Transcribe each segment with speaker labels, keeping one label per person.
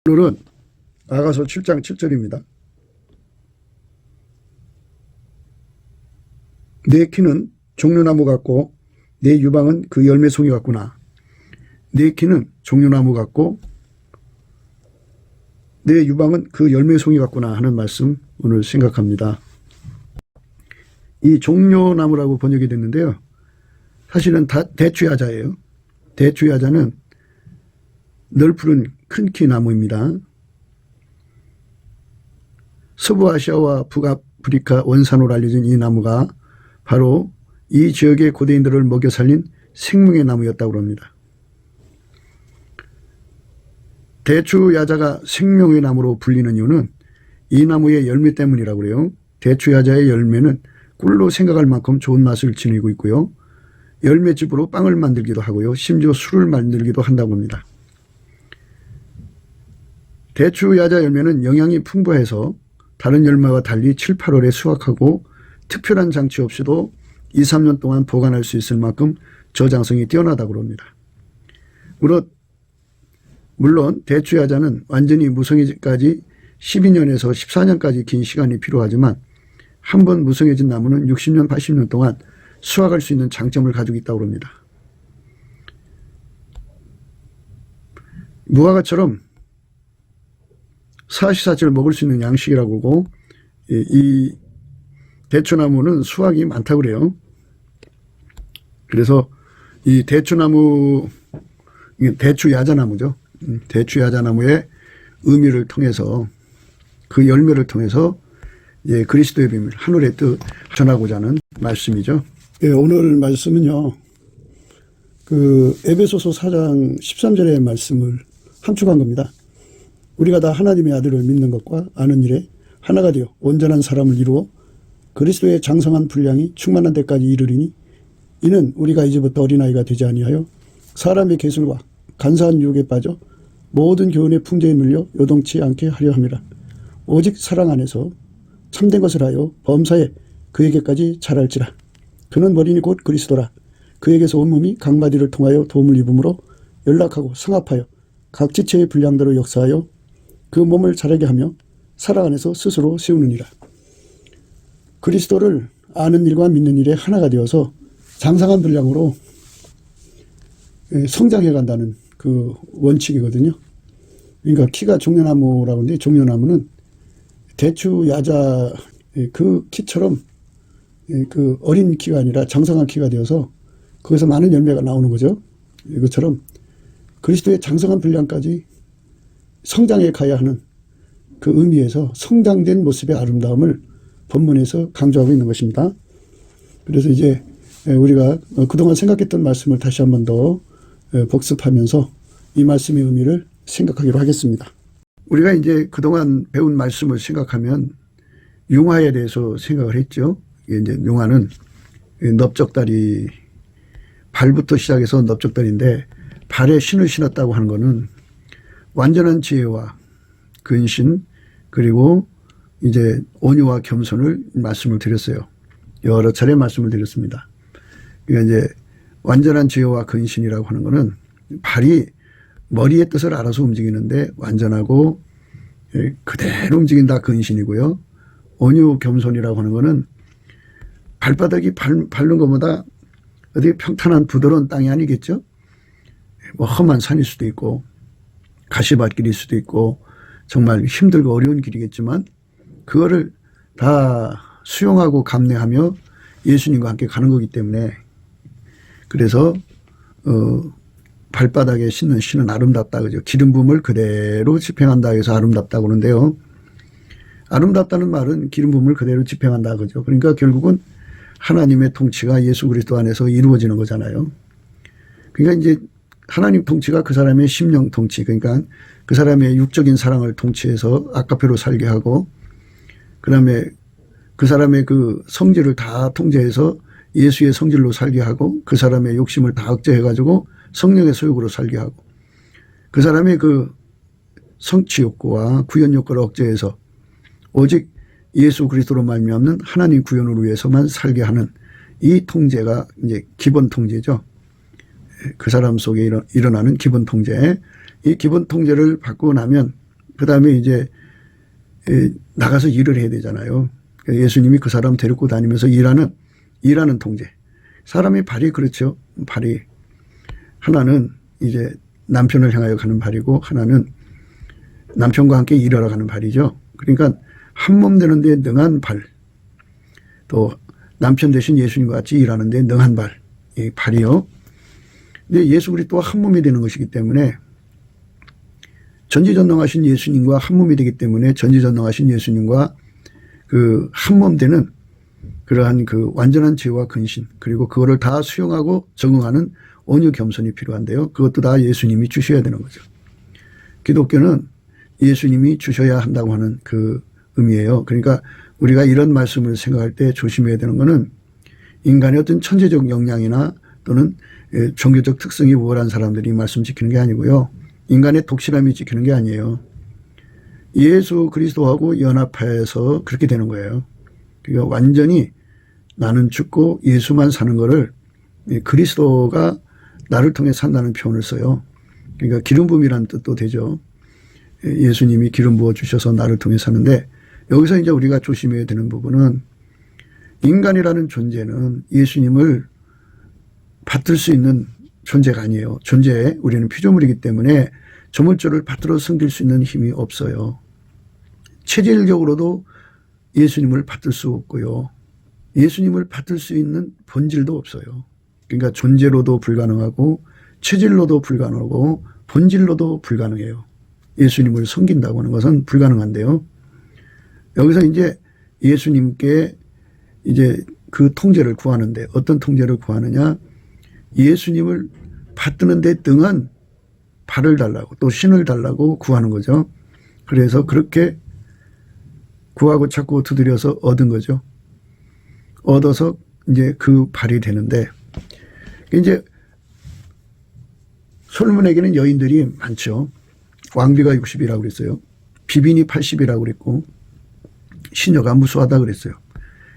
Speaker 1: 오늘은 아가서 7장 7절입니다. 내 키는 종려나무 같고 내 유방은 그 열매송이 같구나. 내 키는 종려나무 같고 내 유방은 그 열매송이 같구나 하는 말씀 오늘 생각합니다. 이 종려나무라고 번역이 됐는데요. 사실은 대추야자예요. 대추야자는 널푸른 큰 키 나무입니다. 서부아시아와 북아프리카 원산으로 알려진 이 나무가 바로 이 지역의 고대인들을 먹여 살린 생명의 나무였다고 합니다. 대추야자가 생명의 나무로 불리는 이유는 이 나무의 열매 때문이라고 그래요. 대추야자의 열매는 꿀로 생각할 만큼 좋은 맛을 지니고 있고요. 열매즙으로 빵을 만들기도 하고요. 심지어 술을 만들기도 한다고 합니다. 대추야자 열매는 영양이 풍부해서 다른 열매와 달리 7, 8월에 수확하고 특별한 장치 없이도 2, 3년 동안 보관할 수 있을 만큼 저장성이 뛰어나다고 합니다. 물론 대추야자는 완전히 무성해지기까지 12년에서 14년까지 긴 시간이 필요하지만 한 번 무성해진 나무는 60년, 80년 동안 수확할 수 있는 장점을 가지고 있다고 합니다. 무화과처럼 사시사철 먹을 수 있는 양식이라고 하고 이 대추나무는 수확이 많다고 그래요. 그래서 이 대추나무, 대추야자나무죠. 대추야자나무의 의미를 통해서 그 열매를 통해서 그리스도의 비밀, 하늘의 뜻 전하고자 하는 말씀이죠. 오늘 말씀은요. 에베소서 4장 13절의 말씀을 함축한 겁니다. 우리가 다 하나님의 아들을 믿는 것과 아는 일에 하나가 되어 온전한 사람을 이루어 그리스도의 장성한 분량이 충만한 데까지 이르리니 이는 우리가 이제부터 어린아이가 되지 아니하여 사람의 계술과 간사한 유혹에 빠져 모든 교훈의 풍조에 물려 요동치 않게 하려 함이라. 오직 사랑 안에서 참된 것을 하여 범사에 그에게까지 자랄지라. 그는 머리니 곧 그리스도라. 그에게서 온 몸이 각 마디를 통하여 도움을 입음으로 연락하고 성합하여 각 지체의 분량대로 역사하여 그 몸을 자라게 하며 사랑 안에서 스스로 세우느니라. 그리스도를 아는 일과 믿는 일에 하나가 되어서 장성한 분량으로 성장해 간다는 그 원칙이거든요. 그러니까 키가 종려나무라고 하는데 종려나무는 대추야자 그 키처럼 그 어린 키가 아니라 장성한 키가 되어서 거기서 많은 열매가 나오는 거죠. 이것처럼 그리스도의 장성한 분량까지 성장해 가야 하는 그 의미에서 성장된 모습의 아름다움을 본문에서 강조하고 있는 것입니다. 그래서 이제 우리가 그동안 생각했던 말씀을 다시 한 번 더 복습하면서 이 말씀의 의미를 생각하기로 하겠습니다. 우리가 이제 그동안 배운 말씀을 생각하면 융화에 대해서 생각을 했죠. 이제 융화는 넓적다리, 발부터 시작해서 넓적다리인데 발에 신을 신었다고 하는 것은 완전한 지혜와 근신 그리고 이제 온유와 겸손을 말씀을 드렸어요. 여러 차례 말씀을 드렸습니다. 그러니까 이제 완전한 지혜와 근신이라고 하는 것은 발이 머리의 뜻을 알아서 움직이는데 완전하고 그대로 움직인다 근신이고요. 온유 겸손이라고 하는 것은 발바닥이 밟는 것보다 어디 평탄한 부드러운 땅이 아니겠죠. 뭐 험한 산일 수도 있고 가시밭길일 수도 있고 정말 힘들고 어려운 길이겠지만 그거를 다 수용하고 감내하며 예수님과 함께 가는 거기 때문에 그래서 발바닥에 신는 신은 아름답다 그죠. 기름 부음을 그대로 집행한다 해서 아름답다고 하는데요. 아름답다는 말은 기름 부음을 그대로 집행한다 그죠. 그러니까 결국은 하나님의 통치가 예수 그리스도 안에서 이루어지는 거잖아요. 그러니까 이제 하나님 통치가 그 사람의 심령 통치, 그러니까 그 사람의 육적인 사랑을 통치해서 아까페로 살게 하고, 그 다음에 그 사람의 그 성질을 다 통제해서 예수의 성질로 살게 하고, 그 사람의 욕심을 다 억제해가지고 성령의 소욕으로 살게 하고, 그 사람의 그 성취 욕구와 구현 욕구를 억제해서 오직 예수 그리스도로 말미암는 하나님 구현을 위해서만 살게 하는 이 통제가 이제 기본 통제죠. 그 사람 속에 일어나는 기본 통제. 이 기본 통제를 받고 나면 그 다음에 이제 나가서 일을 해야 되잖아요. 예수님이 그 사람 데리고 다니면서 일하는 통제. 사람의 발이 그렇죠. 발이 하나는 이제 남편을 향하여 가는 발이고 하나는 남편과 함께 일하러 가는 발이죠. 그러니까 한 몸 되는 데 능한 발, 또 남편 대신 예수님과 같이 일하는 데 능한 발, 이 발이요. 근데 예수 그리스도와 한 몸이 되는 것이기 때문에 전지전능하신 예수님과 한 몸이 되기 때문에 전지전능하신 예수님과 그 한 몸 되는 그러한 그 완전한 지혜와 근신, 그리고 그거를 다 수용하고 적응하는 온유 겸손이 필요한데요. 그것도 다 예수님이 주셔야 되는 거죠. 기독교는 예수님이 주셔야 한다고 하는 그 의미예요. 그러니까 우리가 이런 말씀을 생각할 때 조심해야 되는 거는 인간의 어떤 천재적 역량이나 또는 종교적 특성이 우월한 사람들이 말씀 지키는 게 아니고요. 인간의 독실함이 지키는 게 아니에요. 예수 그리스도하고 연합해서 그렇게 되는 거예요. 그러니까 완전히 나는 죽고 예수만 사는 거를 그리스도가 나를 통해 산다는 표현을 써요. 그러니까 기름 부음이라는 뜻도 되죠. 예수님이 기름 부어 주셔서 나를 통해 사는데, 여기서 이제 우리가 조심해야 되는 부분은 인간이라는 존재는 예수님을 받들 수 있는 존재가 아니에요. 존재에 우리는 피조물이기 때문에 조물주를 받들어 섬길 수 있는 힘이 없어요. 체질적으로도 예수님을 받들 수 없고요. 예수님을 받들 수 있는 본질도 없어요. 그러니까 존재로도 불가능하고 체질로도 불가능하고 본질로도 불가능해요. 예수님을 섬긴다고 하는 것은 불가능한데요. 여기서 이제 예수님께 이제 그 통제를 구하는데, 어떤 통제를 구하느냐? 예수님을 받드는 데 등한 발을 달라고, 또 신을 달라고 구하는 거죠. 그래서 그렇게 구하고 찾고 두드려서 얻은 거죠. 얻어서 이제 그 발이 되는데, 이제 솔로몬에게는 여인들이 많죠. 왕비가 60이라고 그랬어요. 비빈이 80이라고 그랬고, 시녀가 무수하다 그랬어요.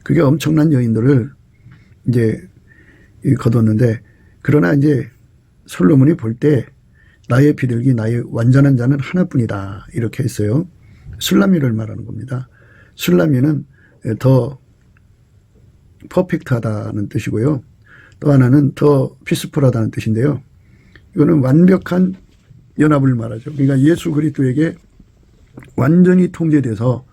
Speaker 1: 그게 엄청난 여인들을 이제 거뒀는데, 그러나 이제 솔로몬이 볼 때 나의 비둘기, 나의 완전한 자는 하나뿐이다, 이렇게 했어요. 술라미를 말하는 겁니다. 술라미는 더 퍼펙트하다는 뜻이고요. 또 하나는 더 피스풀하다는 뜻인데요. 이거는 완벽한 연합을 말하죠. 그러니까 예수 그리스도에게 완전히 통제돼서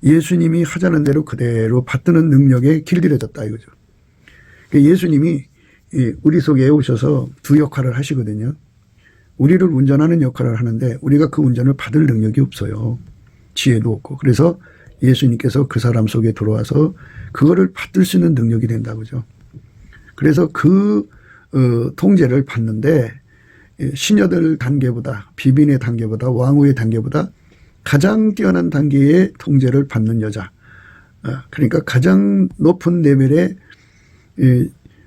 Speaker 1: 예수님이 하자는 대로 그대로 받드는 능력에 길들여졌다 이거죠. 그러니까 예수님이 우리 속에 오셔서 두 역할을 하시거든요. 우리를 운전하는 역할을 하는데 우리가 그 운전을 받을 능력이 없어요. 지혜도 없고. 그래서 예수님께서 그 사람 속에 들어와서 그거를 받들 수 있는 능력이 된다고죠. 그래서 그 통제를 받는데 시녀들 단계보다, 비빈의 단계보다, 왕후의 단계보다 가장 뛰어난 단계의 통제를 받는 여자, 그러니까 가장 높은 레벨의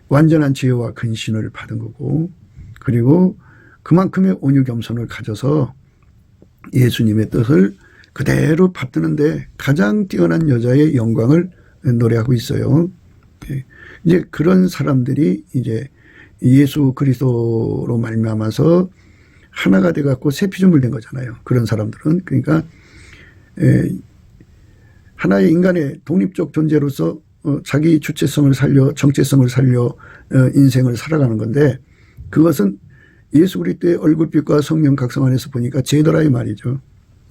Speaker 1: 완전한 지혜와 근신을 받은 거고, 그리고 그만큼의 온유 겸손을 가져서 예수님의 뜻을 그대로 받드는데 가장 뛰어난 여자의 영광을 노래하고 있어요. 이제 그런 사람들이 이제 예수 그리스도로 말미암아서 하나가 돼 갖고 새 피조물 된 거잖아요. 그런 사람들은. 그러니까 하나의 인간의 독립적 존재로서 자기 주체성을 살려, 정체성을 살려 인생을 살아가는 건데, 그것은 예수 그리스도의 얼굴빛과 성령 각성 안에서 보니까 제도라 이 말이죠.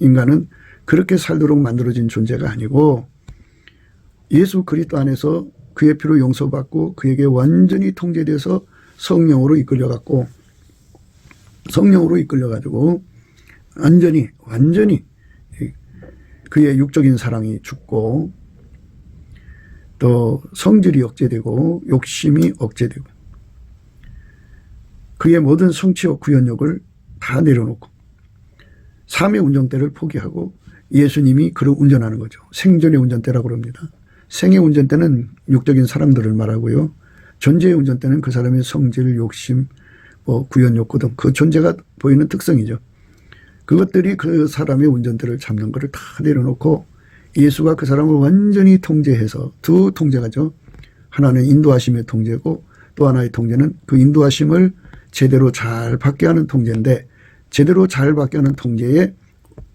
Speaker 1: 인간은 그렇게 살도록 만들어진 존재가 아니고 예수 그리스도 안에서 그의 피로 용서받고 그에게 완전히 통제돼서 성령으로 이끌려갖고, 성령으로 이끌려가지고 완전히 그의 육적인 사랑이 죽고, 또 성질이 억제되고 욕심이 억제되고 그의 모든 성취욕 구현욕을 다 내려놓고 삶의 운전대를 포기하고 예수님이 그를 운전하는 거죠. 생존의 운전대라고 그럽니다. 생의 운전대는 육적인 사람들을 말하고요. 존재의 운전대는 그 사람의 성질, 욕심, 구현욕구 등 그 존재가 보이는 특성이죠. 그것들이 그 사람의 운전대를 잡는 것을 다 내려놓고 예수가 그 사람을 완전히 통제해서, 두 통제가죠. 하나는 인도하심의 통제고 또 하나의 통제는 그 인도하심을 제대로 잘 받게 하는 통제인데, 제대로 잘 받게 하는 통제에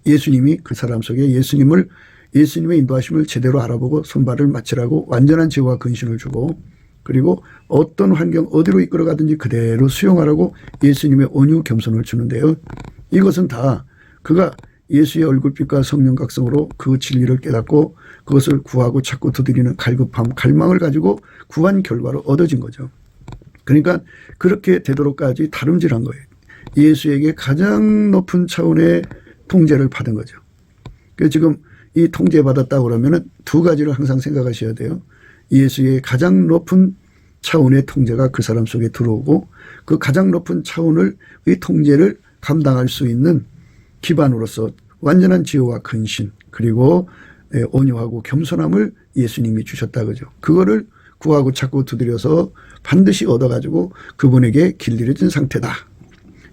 Speaker 1: 예수님이 그 사람 속에 예수님의 인도하심을 제대로 알아보고 손발을 맞추라고 완전한 지혜와 근신을 주고, 그리고 어떤 환경 어디로 이끌어가든지 그대로 수용하라고 예수님의 온유 겸손을 주는데요. 이것은 다 그가 예수의 얼굴빛과 성령 각성으로 그 진리를 깨닫고 그것을 구하고 찾고 두드리는 갈급함, 갈망을 가지고 구한 결과로 얻어진 거죠. 그러니까 그렇게 되도록까지 다름질한 거예요. 예수에게 가장 높은 차원의 통제를 받은 거죠. 그래서 지금 이 통제받았다고 그러면은 두 가지를 항상 생각하셔야 돼요. 예수의 가장 높은 차원의 통제가 그 사람 속에 들어오고, 그 가장 높은 차원의 통제를 감당할 수 있는 기반으로서 완전한 지혜와 근신, 그리고 온유하고 겸손함을 예수님이 주셨다 그죠. 그거를 구하고 찾고 두드려서 반드시 얻어가지고 그분에게 길들여진 상태다.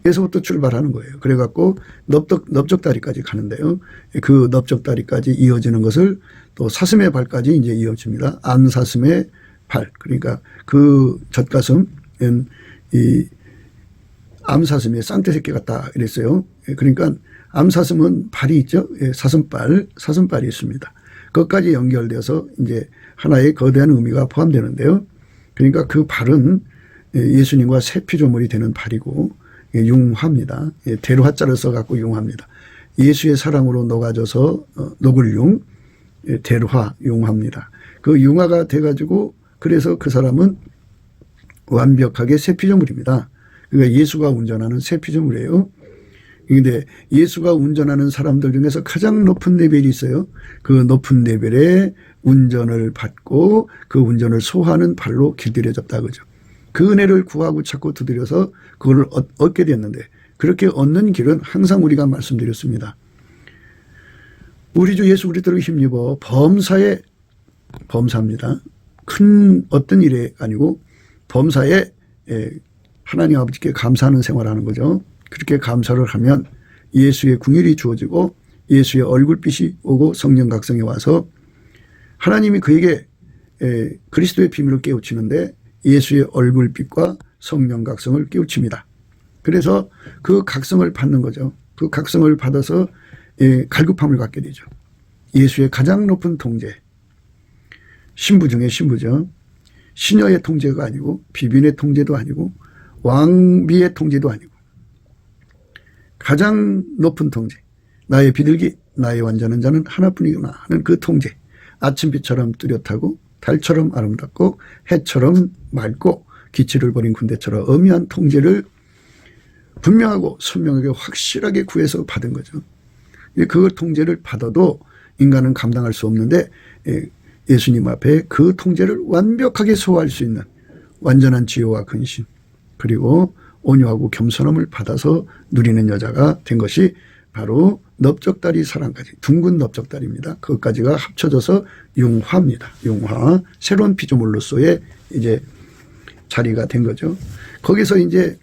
Speaker 1: 에서부터 출발하는 거예요. 그래갖고 넓적다리까지 가는데요. 그 넓적다리까지 이어지는 것을 또 사슴의 발까지 이제 이어집니다. 암사슴의 발. 그러니까 그 젖가슴은 이 암사슴의 쌍태 새끼 같다 이랬어요. 그러니까 암사슴은 발이 있죠. 사슴발이 있습니다. 그것까지 연결돼서 이제 하나의 거대한 의미가 포함되는데요. 그러니까 그 발은 예수님과 새 피조물이 되는 발이고 융화입니다. 대로화자를 써갖고 융화입니다. 예수의 사랑으로 녹아져서 녹을 융, 대로화, 융화입니다. 그 융화가 돼가지고 그래서 그 사람은 완벽하게 새 피조물입니다. 그러니까 예수가 운전하는 새 피조물이에요. 그런데 예수가 운전하는 사람들 중에서 가장 높은 레벨이 있어요. 그 높은 레벨의 운전을 받고 그 운전을 소화하는 발로 길들여졌다 그죠. 그 은혜를 구하고 찾고 두드려서 그걸 얻게 됐는데, 그렇게 얻는 길은 항상 우리가 말씀드렸습니다. 우리 주 예수 그리스도를 힘입어 범사입니다. 큰 어떤 일이 아니고 범사에 하나님 아버지께 감사하는 생활을 하는 거죠. 그렇게 감사를 하면 예수의 궁율이 주어지고 예수의 얼굴빛이 오고 성령 각성이 와서 하나님이 그에게 그리스도의 비밀을 깨우치는데 예수의 얼굴빛과 성령 각성을 깨우칩니다. 그래서 그 각성을 받는 거죠. 그 각성을 받아서 갈급함을 갖게 되죠. 예수의 가장 높은 통제, 신부 중에 신부죠. 시녀의 통제가 아니고 비빈의 통제도 아니고 왕비의 통제도 아니고 가장 높은 통제, 나의 비둘기, 나의 완전한 자는 하나뿐이구나 하는 그 통제, 아침빛처럼 뚜렷하고 달처럼 아름답고 해처럼 맑고 기치를 버린 군대처럼 엄미한 통제를 분명하고 선명하게 확실하게 구해서 받은 거죠. 그 통제를 받아도 인간은 감당할 수 없는데 예수님 앞에 그 통제를 완벽하게 소화할 수 있는 완전한 지혜와 근신, 그리고 온유하고 겸손함을 받아서 누리는 여자가 된 것이 바로 넓적다리 사랑까지, 둥근 넓적다리입니다. 그것까지가 합쳐져서 융화입니다. 융화, 새로운 피조물로서의 이제 자리가 된 거죠. 거기서 이제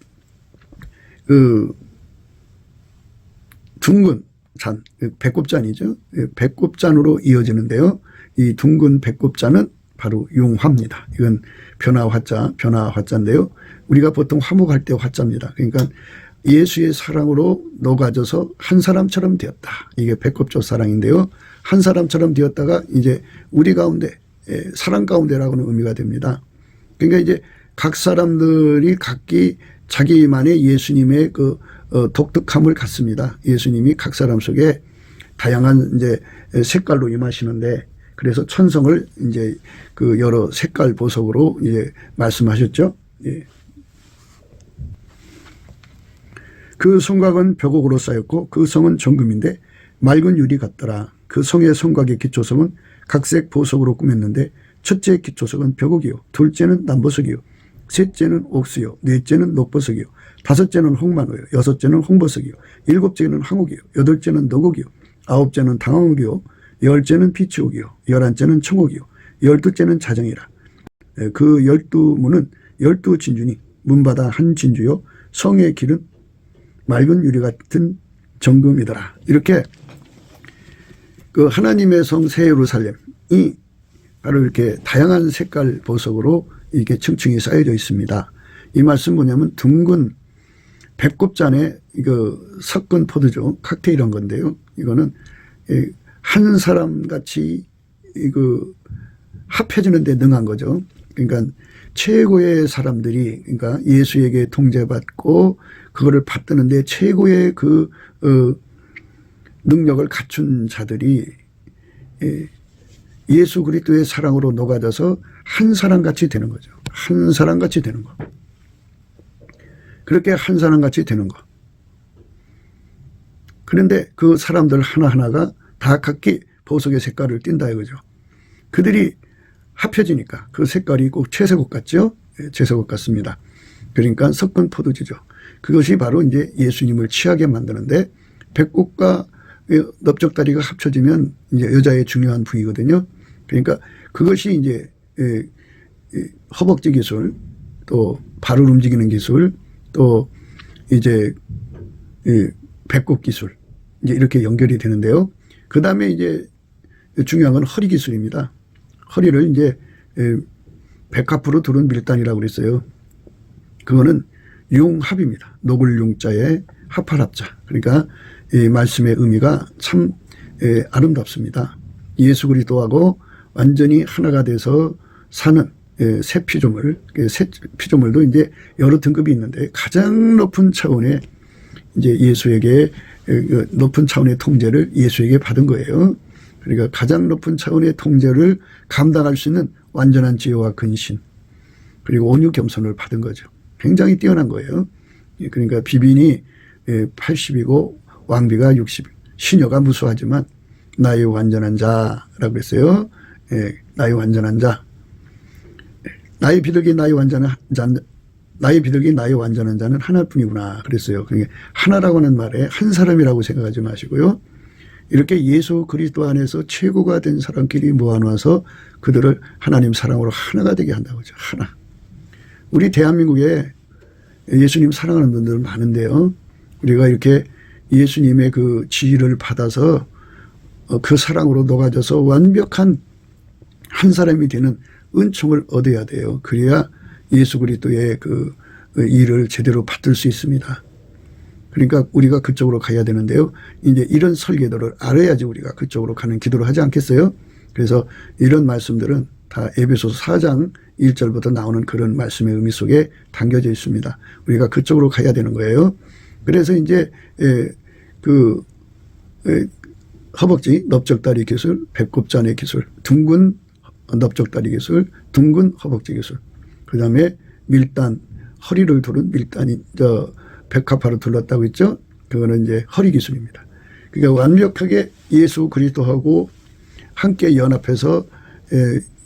Speaker 1: 그 둥근 잔, 배꼽잔이죠. 배꼽잔으로 이어지는데요. 이 둥근 배꼽잔은 바로 융화입니다. 이건 변화화자인데요. 우리가 보통 화목할 때 화자입니다. 그러니까 예수의 사랑으로 녹아져서 한 사람처럼 되었다. 이게 배꼽조 사랑인데요. 한 사람처럼 되었다가 이제 우리 가운데, 사랑 가운데라고는 의미가 됩니다. 그러니까 이제 각 사람들이 각기 자기만의 예수님의 그 독특함을 갖습니다. 예수님이 각 사람 속에 다양한 이제 색깔로 임하시는데, 그래서 천성을 이제 그 여러 색깔 보석으로 이제 말씀하셨죠. 예. 그 성곽은 벽옥으로 쌓였고 그 성은 정금인데 맑은 유리 같더라. 그 성의 성곽의 기초석은 각색 보석으로 꾸몄는데 첫째 기초석은 벽옥이요, 둘째는 남보석이요, 셋째는 옥수요, 넷째는 녹보석이요, 다섯째는 홍만호요, 여섯째는 홍보석이요, 일곱째는 항옥이요, 여덟째는 노곡이요, 아홉째는 당황옥이요, 열째는 비치옥이요, 열한째는 청옥이요, 열두째는 자정이라. 그 12문은 12진주니 문마다 한 진주요, 성의 길은 맑은 유리 같은 정금이더라. 이렇게 그 하나님의 성 새 예루살렘이 바로 이렇게 다양한 색깔 보석으로 이렇게 층층이 쌓여져 있습니다. 이 말씀 뭐냐면 둥근 배꼽잔에 그 섞은 포도주 칵테일한 건데요. 이거는 한 사람 같이 합해지는 데 능한 거죠. 그러니까 최고의 사람들이 그러니까 예수에게 통제받고 그거를 받드는데 최고의 능력을 갖춘 자들이 예수 그리스도의 사랑으로 녹아져서 한 사람 같이 되는 거죠. 한 사람 같이 되는 거. 그렇게 한 사람 같이 되는 거. 그런데 그 사람들 하나하나가 다 각기 보석의 색깔을 띈다 이거죠. 그들이 합해지니까 그 색깔이 꼭 채색옷 같죠? 채색옷 같습니다. 그러니까 섞은 포도주죠. 그것이 바로 이제 예수님을 취하게 만드는데 백국과 넓적다리가 합쳐지면 이제 여자의 중요한 부위거든요. 그러니까 그것이 이제 허벅지 기술, 또 발을 움직이는 기술, 또 이제 배꼽 기술, 이제 이렇게 연결이 되는데요. 그 다음에 이제 중요한 건 허리 기술입니다. 허리를 이제 백합으로 두른 밀단이라고 그랬어요. 그거는 융합입니다. 녹을 융자에 합할 합자. 그러니까 이 말씀의 의미가 참 아름답습니다. 예수 그리스도하고 완전히 하나가 돼서 사는 새 피조물, 새 피조물도 이제 여러 등급이 있는데 가장 높은 차원의 이제 예수에게 높은 차원의 통제를 예수에게 받은 거예요. 그러니까 가장 높은 차원의 통제를 감당할 수 있는 완전한 지혜와 근신 그리고 온유 겸손을 받은 거죠. 굉장히 뛰어난 거예요. 그러니까 비빈이 80이고 왕비가 60. 시녀가 무수하지만 나의 완전한 자라고 했어요. 나의 완전한 자. 나의 비둘기 나의 완전한 자. 나의 비둘기 나의 완전한 자는 하나뿐이구나 그랬어요. 그러니까 하나라고 하는 말에 한 사람이라고 생각하지 마시고요. 이렇게 예수 그리스도 안에서 최고가 된 사람끼리 모아놓아서 그들을 하나님 사랑으로 하나가 되게 한다고 하죠. 하나. 우리 대한민국에 예수님 사랑하는 분들 많은데요. 우리가 이렇게 예수님의 그 지혜를 받아서 그 사랑으로 녹아져서 완벽한 한 사람이 되는 은총을 얻어야 돼요. 그래야 예수 그리스도의 그 일을 제대로 받들 수 있습니다. 그러니까 우리가 그쪽으로 가야 되는데요. 이제 이런 설계도를 알아야지 우리가 그쪽으로 가는 기도를 하지 않겠어요? 그래서 이런 말씀들은 다 에베소서 4장 1절부터 나오는 그런 말씀의 의미 속에 담겨져 있습니다. 우리가 그쪽으로 가야 되는 거예요. 그래서 이제 허벅지 넓적다리 기술, 배꼽잔의 기술, 둥근 넓적다리 기술, 둥근 허벅지 기술. 그다음에 밀단, 허리를 두른 밀단이 백합화로 둘렀다고 했죠. 그거는 이제 허리 기술입니다. 그러니까 완벽하게 예수 그리스도하고 함께 연합해서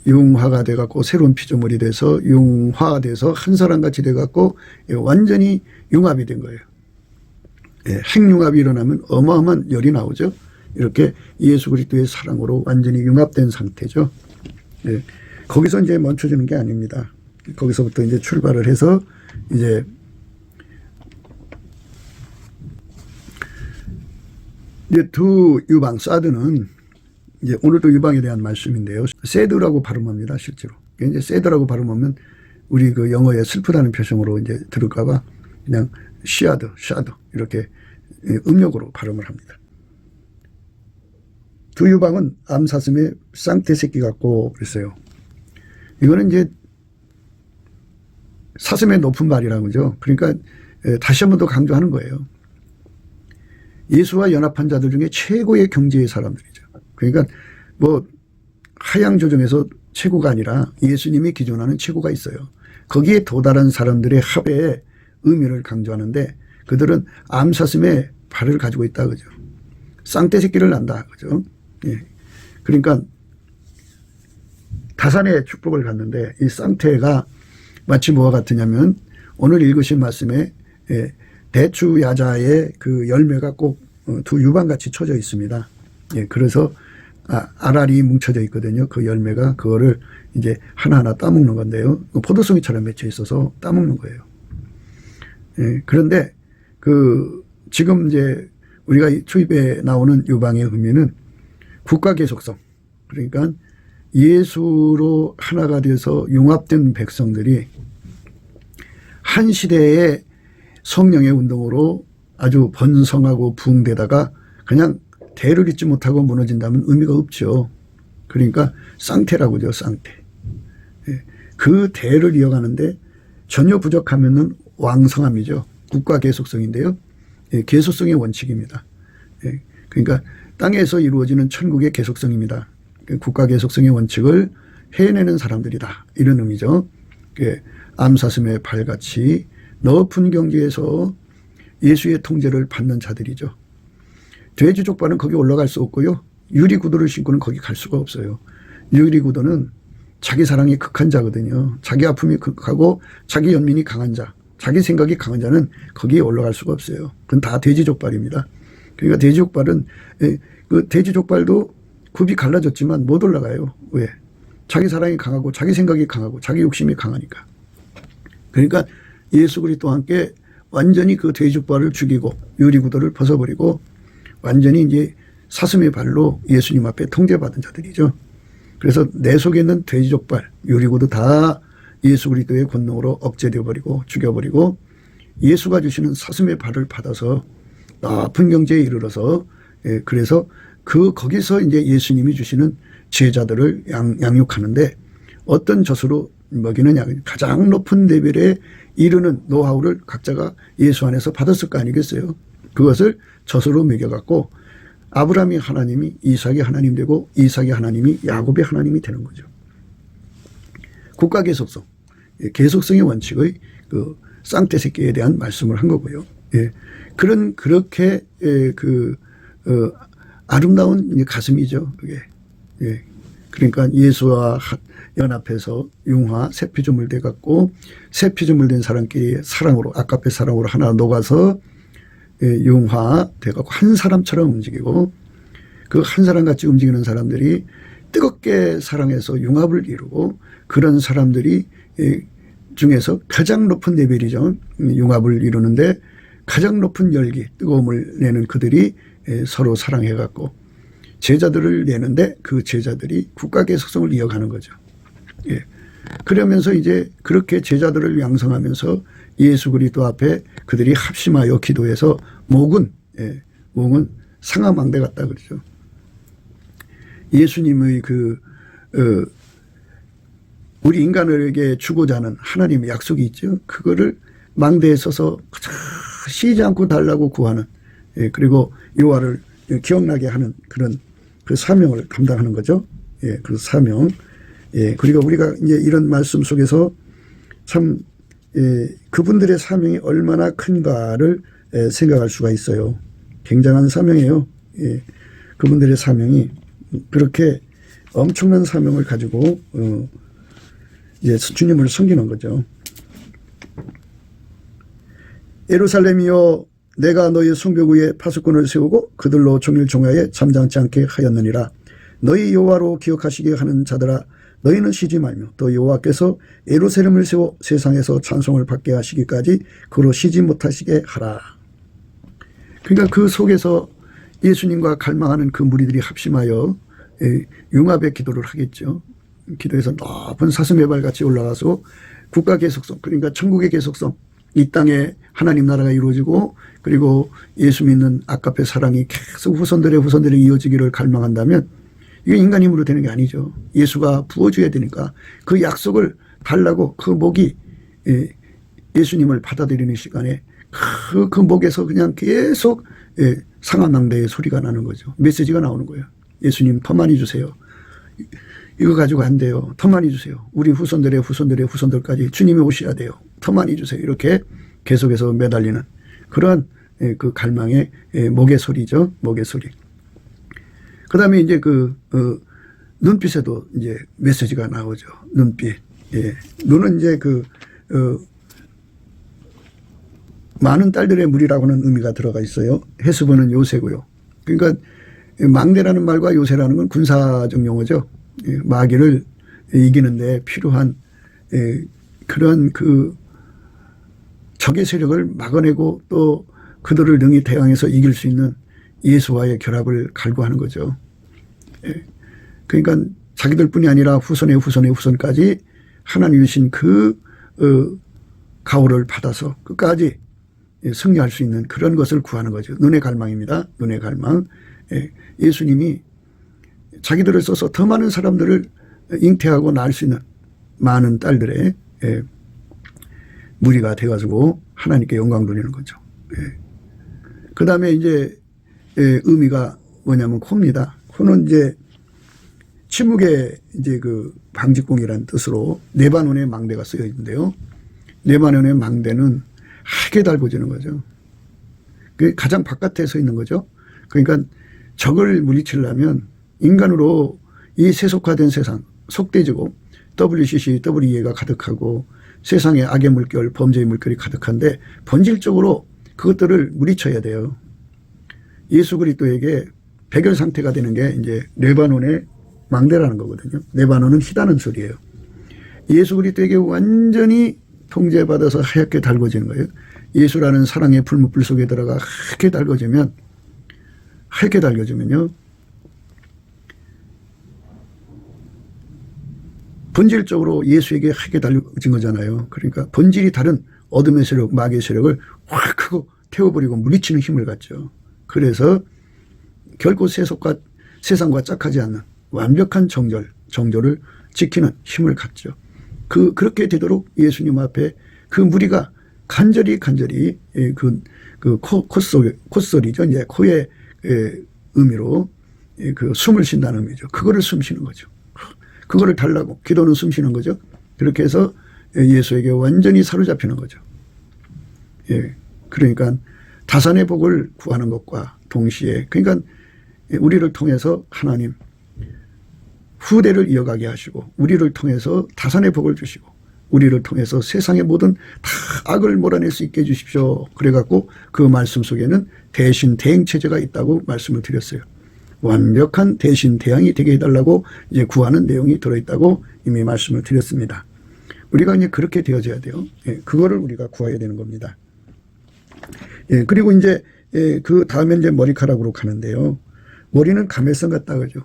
Speaker 1: 융화가 돼갖고 새로운 피조물이 돼서 융화돼서 한 사람같이 돼갖고 완전히 융합이 된 거예요. 핵융합이 일어나면 어마어마한 열이 나오죠. 이렇게 예수 그리스도의 사랑으로 완전히 융합된 상태죠. 거기서 이제 멈춰지는 게 아닙니다. 거기서부터 이제 출발을 해서 이제 두 유방 사드는 이제 오늘도 유방에 대한 말씀인데요. 새드라고 발음합니다. 실제로. 이제 새드라고 발음하면 우리 그 영어에 슬프다는 표정으로 이제 들을까봐 그냥 샤드 이렇게 음력으로 발음을 합니다. 두 유방은 암사슴의 쌍태 새끼 같고 그랬어요. 이거는 이제 사슴의 높은 말이라는 거죠. 그러니까 다시 한 번 더 강조하는 거예요. 예수와 연합한 자들 중에 최고의 경지의 사람들이죠. 그러니까 뭐 하향 조정에서 최고가 아니라 예수님이 기존하는 최고가 있어요. 거기에 도달한 사람들의 합의 의미를 강조하는데 그들은 암사슴의 발을 가지고 있다 그죠. 쌍떼 새끼를 낳는다 그죠. 그러니까 다산의 축복을 갖는데 이 쌍태가 마치 뭐와 같으냐면 오늘 읽으신 말씀에 대추 야자의 그 열매가 꼭 두 유방같이 쳐져 있습니다. 그래서 알알이 뭉쳐져 있거든요. 그 열매가 그거를 이제 하나하나 따먹는 건데요. 포도송이처럼 맺혀 있어서 따먹는 거예요. 그런데 지금 이제 우리가 초입에 나오는 유방의 의미는 국가 계속성. 그러니까 예수로 하나가 돼서 융합된 백성들이 한 시대의 성령의 운동으로 아주 번성하고 부흥되다가 그냥 대를 잇지 못하고 무너진다면 의미가 없죠. 그러니까 쌍태라고 하죠. 쌍태. 예. 그 대를 이어가는데 전혀 부족하면은 왕성함이죠. 국가 계속성인데요. 예. 계속성의 원칙입니다. 예. 그러니까 땅에서 이루어지는 천국의 계속성입니다. 국가 계속성의 원칙을 해내는 사람들이다. 이런 의미죠. 예. 암사슴의 발같이 높은 경지에서 예수의 통제를 받는 자들이죠. 돼지 족발은 거기 올라갈 수 없고요. 유리구두를 신고는 거기 갈 수가 없어요. 유리구두는 자기 사랑이 극한 자거든요. 자기 아픔이 극하고 자기 연민이 강한 자, 자기 생각이 강한 자는 거기에 올라갈 수가 없어요. 그건 다 돼지 족발입니다. 그러니까 돼지 족발은 그 돼지 족발도 굽이 갈라졌지만 못 올라가요. 왜? 자기 사랑이 강하고 자기 생각이 강하고 자기 욕심이 강하니까. 그러니까 예수 그리스도와 함께 완전히 그 돼지 족발을 죽이고 유리구두를 벗어버리고 완전히 이제 사슴의 발로 예수님 앞에 통제받은 자들이죠. 그래서 내 속에 있는 돼지 족발, 유리구두 다 예수 그리스도의 권능으로 억제되어 버리고 죽여버리고 예수가 주시는 사슴의 발을 받아서 높은 경지에 이르러서 그래서 거기서 이제 예수님이 주시는 제자들을 양육하는데 어떤 젖으로 먹이느냐. 가장 높은 레벨에 이르는 노하우를 각자가 예수 안에서 받았을 거 아니겠어요. 그것을 젖으로 먹여갖고 아브라함이 하나님이 이삭이 하나님 되고 이삭이 하나님이 야곱의 하나님이 되는 거죠. 국가 계속성, 계속성의 원칙의 그 쌍태 새끼에 대한 말씀을 한 거고요. 예. 그렇게 아름다운 가슴이죠. 그게. 예. 그러니까 예수와 연합해서 융화 새 피조물 돼 갖고 새 피조물 된 사람끼리 사랑으로 아까페 사랑으로 하나 녹아서 융화 돼 갖고 한 사람처럼 움직이고 그 한 사람 같이 움직이는 사람들이 뜨겁게 사랑해서 융합을 이루고 그런 사람들이 중에서 가장 높은 레벨이죠. 융합을 이루는데 가장 높은 열기, 뜨거움을 내는 그들이 서로 사랑해 갖고 제자들을 내는데 그 제자들이 국가 계속성을 이어가는 거죠. 예. 그러면서 이제 그렇게 제자들을 양성하면서 예수 그리스도 앞에 그들이 합심하여 기도해서 목은 상하망대 같다 그러죠. 예수님의 우리 인간에게 주고자 하는 하나님의 약속이 있죠. 그거를 망대에 써서 쉬지 않고 달라고 구하는 그리고 여호와를 기억나게 하는 그런 그 사명을 감당하는 거죠. 예, 그 사명. 예, 그리고 우리가 이제 이런 말씀 속에서 참, 그분들의 사명이 얼마나 큰가를 생각할 수가 있어요. 굉장한 사명이에요. 예, 그분들의 사명이 그렇게 엄청난 사명을 가지고, 이제 주님을 섬기는 거죠. 예루살렘이여 내가 너희 성벽 위에 파수꾼을 세우고 그들로 종일 종야에 잠잠치 않게 하였느니라. 너희 여호와로 기억하시게 하는 자들아 너희는 쉬지 말며 또 여호와께서 예루살렘을 세워 세상에서 찬송을 받게 하시기까지 그로 쉬지 못하시게 하라. 그러니까 그 속에서 예수님과 갈망하는 그 무리들이 합심하여 융합의 기도를 하겠죠. 기도해서 높은 사슴의 발같이 올라가서 국가 계속성 그러니까 천국의 계속성 이 땅에 하나님 나라가 이루어지고 그리고 예수 믿는 아까페 사랑이 계속 후손들의 이어지기를 갈망한다면 이게 인간 힘으로 되는 게 아니죠. 예수가 부어줘야 되니까 그 약속을 달라고 그 목이 예수님을 받아들이는 시간에 그 목에서 그냥 계속 상하망대의 소리가 나는 거죠. 메시지가 나오는 거예요. 예수님 더 많이 주세요. 이거 가지고 안 돼요. 더 많이 주세요. 우리 후손들까지 주님이 오셔야 돼요. 더 많이 주세요. 이렇게 계속해서 매달리는 그러한 그 갈망의 목의 소리죠. 목의 소리. 그 다음에 이제 눈빛에도 이제 메시지가 나오죠. 눈빛. 예. 눈은 이제 많은 딸들의 물이라고 하는 의미가 들어가 있어요. 헤스본은 요새고요. 그러니까 망대라는 말과 요새라는 건 군사적 용어죠. 마귀를 이기는데 필요한 그런 적의 세력을 막아내고 또 그들을 능히 대항해서 이길 수 있는 예수와의 결합을 갈구하는 거죠. 그러니까 자기들뿐이 아니라 후손까지 하나님 주신 가호를 받아서 끝까지 승리할 수 있는 그런 것을 구하는 거죠. 눈의 갈망입니다. 눈의 갈망. 예수님이 자기들을 써서 더 많은 사람들을 잉태하고 낳을 수 있는 많은 딸들의 무리가 돼가지고 하나님께 영광 돌리는 거죠. 그 다음에 이제 의미가 뭐냐면 코입니다. 코는 이제 침묵의 이제 그 방직공이라는 뜻으로 레바논의 망대가 쓰여 있는데요. 레바논의 망대는 하게 달궈지는 거죠. 그 가장 바깥에 서 있는 거죠. 그러니까 적을 물리치려면 인간으로 이 세속화된 세상, 속돼지고 WCC, WEA가 가득하고 세상에 악의 물결, 범죄의 물결이 가득한데 본질적으로 그것들을 물리쳐야 돼요. 예수 그리스도에게 백열 상태가 되는 게 이제 레바논의 망대라는 거거든요. 레바논은 희다는 소리예요. 예수 그리스도에게 완전히 통제받아서 하얗게 달궈지는 거예요. 예수라는 사랑의 불무불 속에 들어가 하얗게 달궈지면요. 본질적으로 예수에게 하게 달려진 거잖아요. 그러니까 본질이 다른 어둠의 세력, 마귀의 세력을 확 하고 태워버리고 물리치는 힘을 갖죠. 그래서 결코 세상과 짝하지 않는 완벽한 정절을 지키는 힘을 갖죠. 그렇게 되도록 예수님 앞에 그 무리가 간절히 콧소리죠. 이제 코의 의미로 그 숨을 쉰다는 의미죠. 그거를 숨 쉬는 거죠. 그거를 달라고 기도는 숨 쉬는 거죠. 그렇게 해서 예수에게 완전히 사로잡히는 거죠. 그러니까 다산의 복을 구하는 것과 동시에 그러니까 우리를 통해서 하나님 후대를 이어가게 하시고 우리를 통해서 다산의 복을 주시고 우리를 통해서 세상의 모든 다 악을 몰아낼 수 있게 해주십시오. 그래갖고 그 말씀 속에는 대신 대행체제가 있다고 말씀을 드렸어요. 완벽한 대신 대항이 되게 해달라고 이제 구하는 내용이 들어있다고 이미 말씀을 드렸습니다. 우리가 이제 그렇게 되어져야 돼요. 그거를 우리가 구해야 되는 겁니다. 그리고 이제 그 다음에 이제 머리카락으로 가는데요. 머리는 가멜성 같다 그러죠.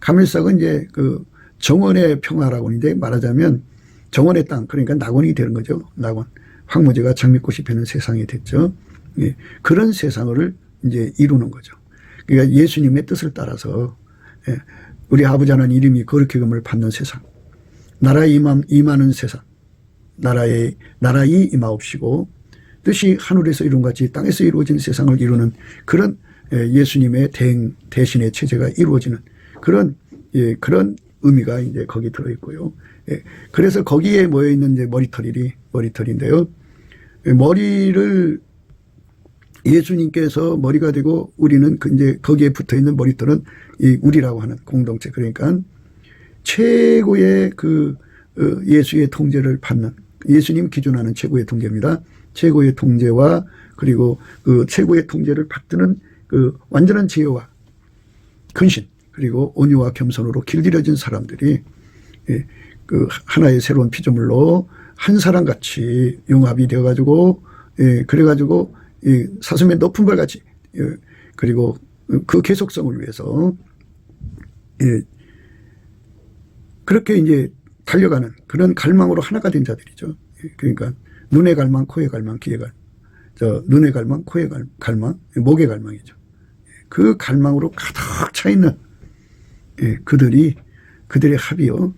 Speaker 1: 가멜성은 이제 그 정원의 평화라고 이제 말하자면 정원의 땅, 그러니까 낙원이 되는 거죠. 낙원. 황무지가 장미꽃이 피는 세상이 됐죠. 그런 세상을 이제 이루는 거죠. 그러니까 예수님의 뜻을 따라서 우리 아버지 하나님 이름이 거룩해금을 받는 세상, 나라에 임하는 세상, 나라에 임하옵시고 뜻이 하늘에서 이룬 같이 땅에서 이루어진 세상을 이루는 그런 예수님의 대신의 체제가 이루어지는 그런 의미가 이제 거기 들어 있고요. 그래서 거기에 모여 있는 이제 머리털인데요. 머리를 예수님께서 머리가 되고 우리는 이제 거기에 붙어 있는 머리털은 이 우리라고 하는 공동체, 그러니까 최고의 그 예수의 통제를 받는 예수님 기준하는 최고의 통제입니다. 최고의 통제와 그리고 그 최고의 통제를 받드는 그 완전한 지혜와 근신 그리고 온유와 겸손으로 길들여진 사람들이 그 하나의 새로운 피조물로 한 사람 같이 융합이 되어가지고 그래가지고 이 사슴의 높은 벌 같이 그리고 그 계속성을 위해서 그렇게 이제 달려가는 그런 갈망으로 하나가 된 자들이죠. 그러니까 눈의 갈망, 코의 갈망, 귀의 갈망, 눈의 갈망, 코의 갈망, 목의 갈망이죠. 그 갈망으로 가득 차 있는 그들의 합이요.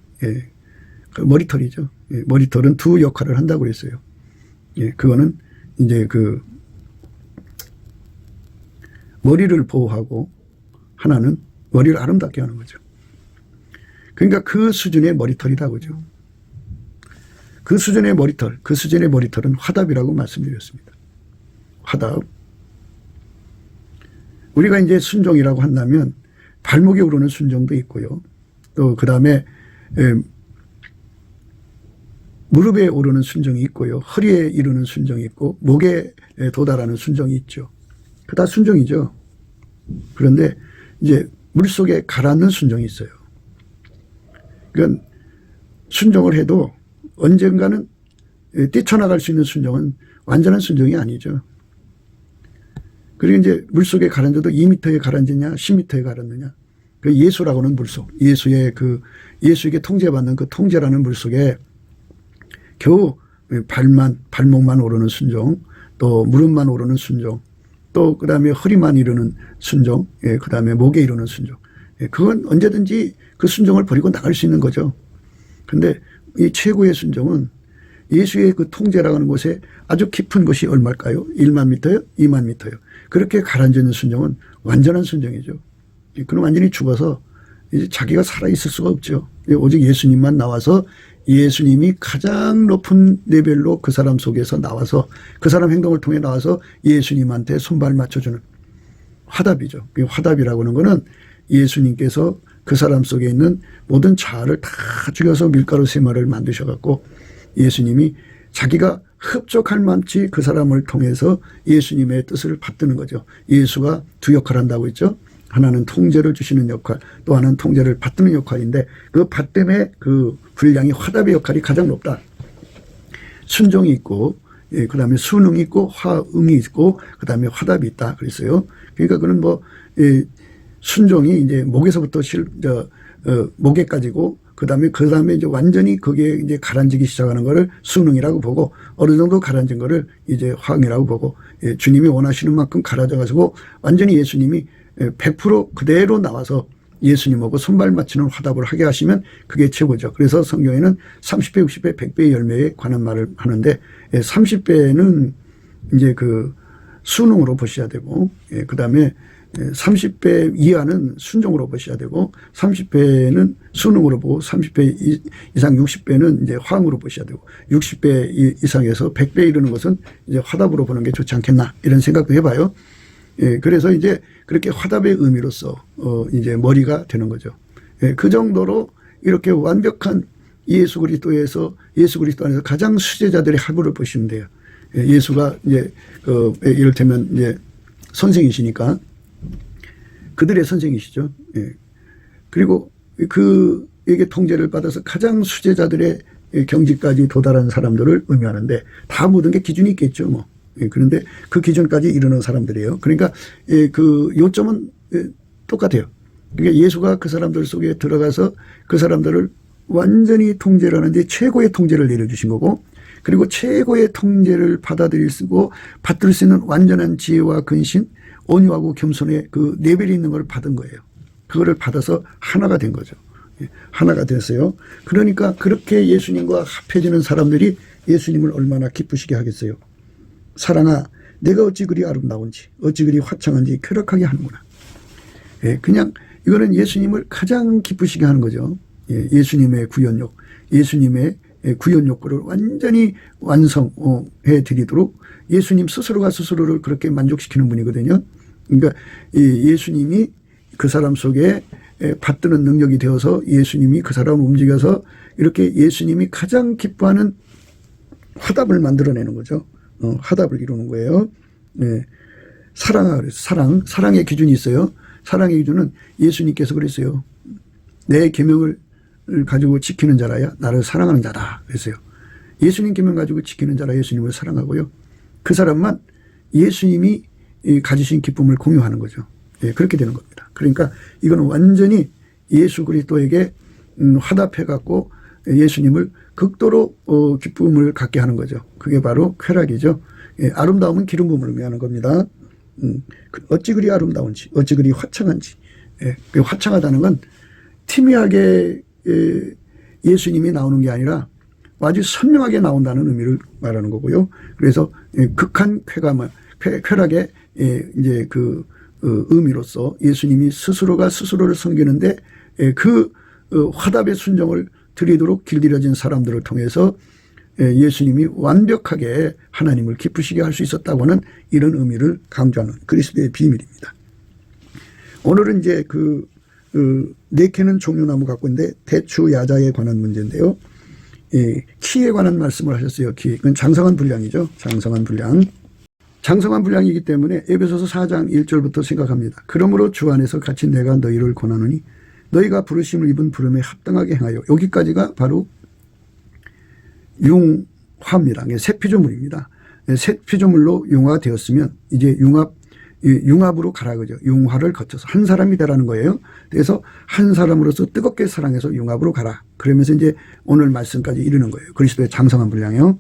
Speaker 1: 그 머리털이죠. 머리털은 두 역할을 한다고 그랬어요. 그거는 이제 그 머리를 보호하고 하나는 머리를 아름답게 하는 거죠. 그러니까 그 수준의 머리털이다 그죠. 그 수준의 머리털은 화답이라고 말씀드렸습니다. 화답. 우리가 이제 순종이라고 한다면 발목에 오르는 순종도 있고요. 또 그 다음에 무릎에 오르는 순종이 있고요. 허리에 이르는 순종이 있고 목에 도달하는 순종이 있죠. 그다 순종이죠. 그런데 이제 물속에 가라앉는 순종이 있어요. 그러니까 순종을 해도 언젠가는 뛰쳐나갈 수 있는 순종은 완전한 순종이 아니죠. 그리고 이제 물속에 가라앉아도 2m에 가라앉느냐 10m에 가라앉느냐. 그 예수라고는 물속, 예수에게 통제받는 그 통제라는 물속에 겨우 발목만 오르는 순종, 또 무릎만 오르는 순종, 또 그다음에 허리만 이루는 순종, 예, 그다음에 목에 이루는 순종. 예, 그건 언제든지 그 순종을 버리고 나갈 수 있는 거죠. 근데 이 최고의 순종은 예수의 그 통제라는 곳에 아주 깊은 곳이 얼마일까요? 1만 미터요? 2만 미터요? 그렇게 가라앉는 순종은 완전한 순종이죠. 그는 완전히 죽어서 이제 자기가 살아있을 수가 없죠. 오직 예수님만 나와서 예수님이 가장 높은 레벨로 그 사람 속에서 나와서 그 사람 행동을 통해 나와서 예수님한테 손발 맞춰주는 화답이죠. 그 화답이라고 하는 거는 예수님께서 그 사람 속에 있는 모든 자아를 다 죽여서 밀가루 세마를 만드셔갖고 예수님이 자기가 흡족할 만치 그 사람을 통해서 예수님의 뜻을 받드는 거죠. 예수가 두 역할을 한다고 했죠. 하나는 통제를 주시는 역할, 또 하나는 통제를 받드는 역할인데 그 받됨의 그 분량이 화답의 역할이 가장 높다. 순종이 있고, 예, 그 다음에 순응이 있고, 화응이 있고, 그 다음에 화답이 있다. 그랬어요. 그러니까 그는 뭐, 예, 순종이 이제 목에서부터 목에까지고, 그 다음에 이제 완전히 거기에 이제 가라앉기 시작하는 거를 순응이라고 보고, 어느 정도 가라앉은 거를 이제 화응이라고 보고, 예, 주님이 원하시는 만큼 가라앉아가지고, 완전히 예수님이 100% 그대로 나와서 예수님하고 손발 맞추는 화답을 하게 하시면 그게 최고죠. 그래서 성경에는 30배, 60배, 100배의 열매에 관한 말을 하는데 30배는 이제 그 순응으로 보셔야 되고, 그 다음에 30배 이하는 순종으로 보셔야 되고, 30배는 순응으로 보고, 30배 이상 60배는 이제 화응으로 보셔야 되고, 60배 이상에서 100배 이르는 것은 이제 화답으로 보는 게 좋지 않겠나 이런 생각도 해봐요. 예, 그래서 이제 그렇게 화답의 의미로서 이제 머리가 되는 거죠. 예, 그 정도로 이렇게 완벽한 예수 그리스도 안에서 가장 수제자들의 합을 보시면 돼요. 예, 예수가 이제 이를테면 이제 선생이시니까 그들의 선생이시죠. 예. 그리고 그에게 통제를 받아서 가장 수제자들의 경지까지 도달한 사람들을 의미하는데 다 모든 게 기준이 있겠죠, 뭐. 그런데 그 기준까지 이르는 사람들이에요. 그러니까 그 요점은 똑같아요. 그러니까 예수가 그 사람들 속에 들어가서 그 사람들을 완전히 통제를 하는데 최고의 통제를 내려주신 거고, 그리고 최고의 통제를 받아들일 수 있는 완전한 지혜와 근신, 온유하고 겸손의 그 레벨이 있는 걸 받은 거예요. 그거를 받아서 하나가 된 거죠. 하나가 됐어요. 그러니까 그렇게 예수님과 합해지는 사람들이 예수님을 얼마나 기쁘시게 하겠어요. 사랑아, 내가 어찌 그리 아름다운지, 어찌 그리 화창한지 쾌락하게 하는구나. 예, 그냥 이거는 예수님을 가장 기쁘시게 하는 거죠. 예, 예수님의 구원욕, 예수님의 구원 욕구를 완전히 완성해 드리도록 예수님 스스로가 스스로를 그렇게 만족시키는 분이거든요. 그러니까 예수님이 그 사람 속에 받드는 능력이 되어서 예수님이 그 사람을 움직여서 이렇게 예수님이 가장 기뻐하는 화답을 만들어내는 거죠. 화답을 이루는 거예요. 네. 사랑의 기준이 있어요. 사랑의 기준은 예수님께서 그랬어요. 내 계명을 가지고 지키는 자라야 나를 사랑하는 자다 그랬어요. 예수님 계명 가지고 지키는 자라 예수님을 사랑하고요. 그 사람만 예수님이 가지신 기쁨을 공유하는 거죠. 예, 그렇게 되는 겁니다. 그러니까 이거는 완전히 예수 그리스도에게 화답해 갖고 예수님을 극도로 기쁨을 갖게 하는 거죠. 그게 바로 쾌락이죠. 예, 아름다움은 기름 부음을 의미하는 겁니다. 어찌 그리 아름다운지, 어찌 그리 화창한지. 예, 화창하다는 건 티미하게 예수님이 나오는 게 아니라 아주 선명하게 나온다는 의미를 말하는 거고요. 그래서 극한 쾌락의 이제 그 의미로서 예수님이 스스로가 스스로를 섬기는데 그 화답의 순종을 드리도록 길들여진 사람들을 통해서 예수님이 완벽하게 하나님을 기쁘시게 할 수 있었다고는 이런 의미를 강조하는 그리스도의 비밀입니다. 오늘은 이제 네 개는 종려나무 갖고 있는데 대추 야자에 관한 문제인데요. 키에 관한 말씀을 하셨어요. 키. 그건 장성한 분량이죠. 장성한 분량. 장성한 분량이기 때문에 에베소서 4장 1절부터 생각합니다. 그러므로 주 안에서 같이 내가 너희를 권하노니 너희가 부르심을 입은 부름에 합당하게 행하여. 여기까지가 바로 융화입니다. 새 피조물입니다. 새 피조물로 융화되었으면 이제 융합으로 가라 그죠. 융화를 거쳐서 한 사람이 되라는 거예요. 그래서 한 사람으로서 뜨겁게 사랑해서 융합으로 가라. 그러면서 이제 오늘 말씀까지 이르는 거예요. 그리스도의 장성한 분량이요.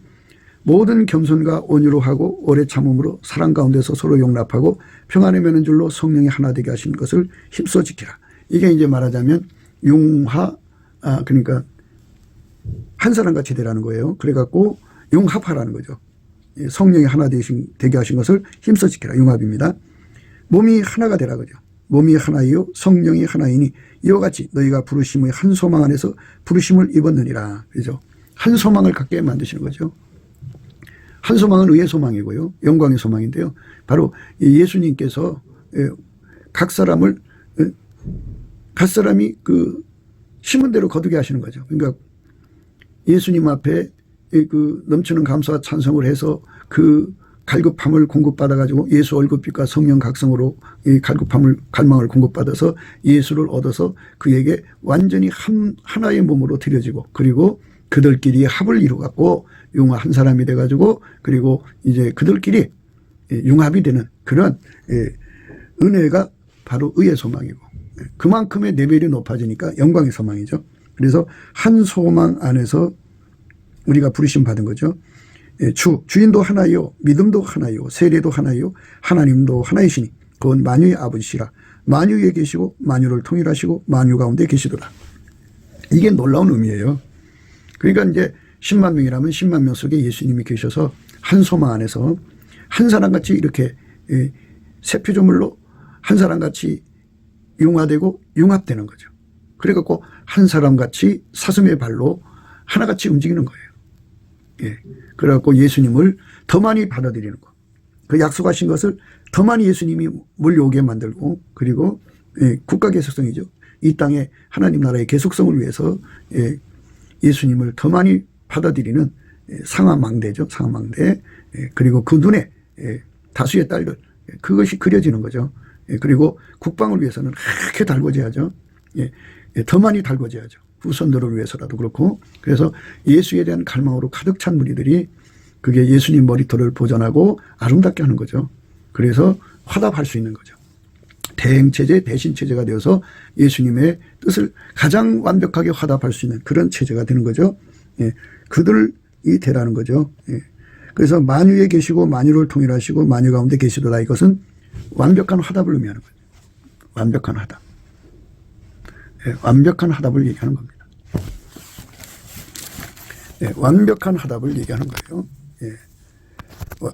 Speaker 1: 모든 겸손과 온유로 하고 오래 참음으로 사랑 가운데서 서로 용납하고 평안에 매는 줄로 성령이 하나 되게 하신 것을 힘써 지키라. 이게 이제 말하자면 그러니까 한 사람 같이 되라는 거예요. 그래갖고 융합하라는 거죠. 성령이 하나 되게 하신 것을 힘써 지키라. 융합입니다. 몸이 하나가 되라 그죠. 몸이 하나이요 성령이 하나이니 이와 같이 너희가 부르심의 한 소망 안에서 부르심을 입었느니라. 그죠. 한 소망을 갖게 만드시는 거죠. 한 소망은 의의 소망이고요. 영광의 소망인데요. 바로 예수님께서 각 사람이 그 심은 대로 거두게 하시는 거죠. 그러니까 예수님 앞에 그 넘치는 감사와 찬송을 해서 그 갈급함을 공급받아 가지고 예수 얼굴빛과 성령 각성으로 이 갈망을 공급받아서 예수를 얻어서 그에게 완전히 하나의 몸으로 드려지고 그리고 그들끼리 합을 이루 갖고 융합 한 사람이 돼 가지고 그리고 이제 그들끼리 융합이 되는 그런 은혜가 바로 의의 소망이고 그만큼의 레벨이 높아지니까 영광의 소망이죠. 그래서 한 소망 안에서 우리가 부르심 받은 거죠. 주인도 하나요 믿음도 하나요 세례도 하나요 하나님도 하나이시니 그건 만유의 아버지시라. 만유에 계시고 만유를 통일하시고 만유 가운데 계시더라. 이게 놀라운 의미예요. 그러니까 이제 10만 명이라면 10만 명 속에 예수님이 계셔서 한 소망 안에서 한 사람같이 이렇게 세 피조물로 한 사람같이 융화되고 융합되는 거죠. 그래갖고 한 사람같이 사슴의 발로 하나같이 움직이는 거예요. 예. 그래갖고 예수님을 더 많이 받아들이는 거. 그 약속하신 것을 더 많이 예수님이 몰려오게 만들고 그리고 국가 계속성이죠. 이 땅에 하나님 나라의 계속성을 위해서 예수님을 더 많이 받아들이는 상하망대죠. 상하망대. 그리고 그 눈에 다수의 딸들 그것이 그려지는 거죠. 그리고 국방을 위해서는 그렇게 달궈져야죠. 더 많이 달궈져야죠. 후손들을 위해서라도 그렇고 그래서 예수에 대한 갈망으로 가득 찬 무리들이 그게 예수님 머리털을 보존하고 아름답게 하는 거죠. 그래서 화답할 수 있는 거죠. 대행체제, 대신체제가 되어서 예수님의 뜻을 가장 완벽하게 화답할 수 있는 그런 체제가 되는 거죠. 그들이 되라는 거죠. 그래서 만유에 계시고 만유를 통일하시고 만유 가운데 계시도다. 이것은 완벽한 화답을 의미하는 거죠. 완벽한 화답. 완벽한 화답을 얘기하는 겁니다. 완벽한 화답을 얘기하는 거예요.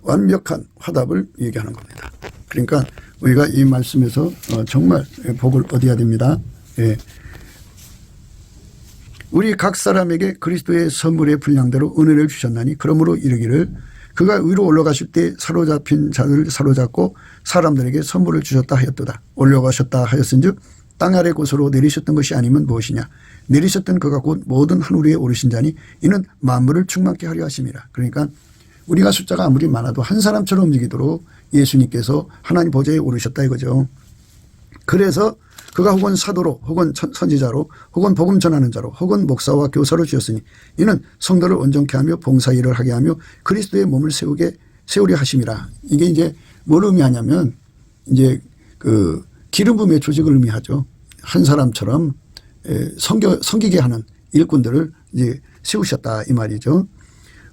Speaker 1: 완벽한 화답을 얘기하는 겁니다. 그러니까 우리가 이 말씀에서 정말 복을 얻어야 됩니다. 우리 각 사람에게 그리스도의 선물의 분량대로 은혜를 주셨나니 그러므로 이르기를 그가 위로 올라가실 때 사로잡힌 자들을 사로잡고 사람들에게 선물을 주셨다 하였도다. 올라가셨다 하였은즉 땅 아래 곳으로 내리셨던 것이 아니면 무엇이냐. 내리셨던 그가 곧 모든 하늘 위에 오르신 자니 이는 만물을 충만케 하려 하심이라. 그러니까 우리가 숫자가 아무리 많아도 한 사람처럼 움직이도록 예수님께서 하나님 보좌에 오르셨다 이거죠. 그래서 그가 혹은 사도로 혹은 선지자로 혹은 복음 전하는 자로 혹은 목사와 교사로 주셨으니 이는 성도를 온전케 하며 봉사 일을 하게 하며 그리스도의 몸을 세우려 하심이라. 이게 이제 뭘 의미하냐면 이제 그 기름 부음의 조직을 의미하죠. 한 사람처럼 섬기게 하는 일꾼들을 이제 세우셨다 이 말이죠.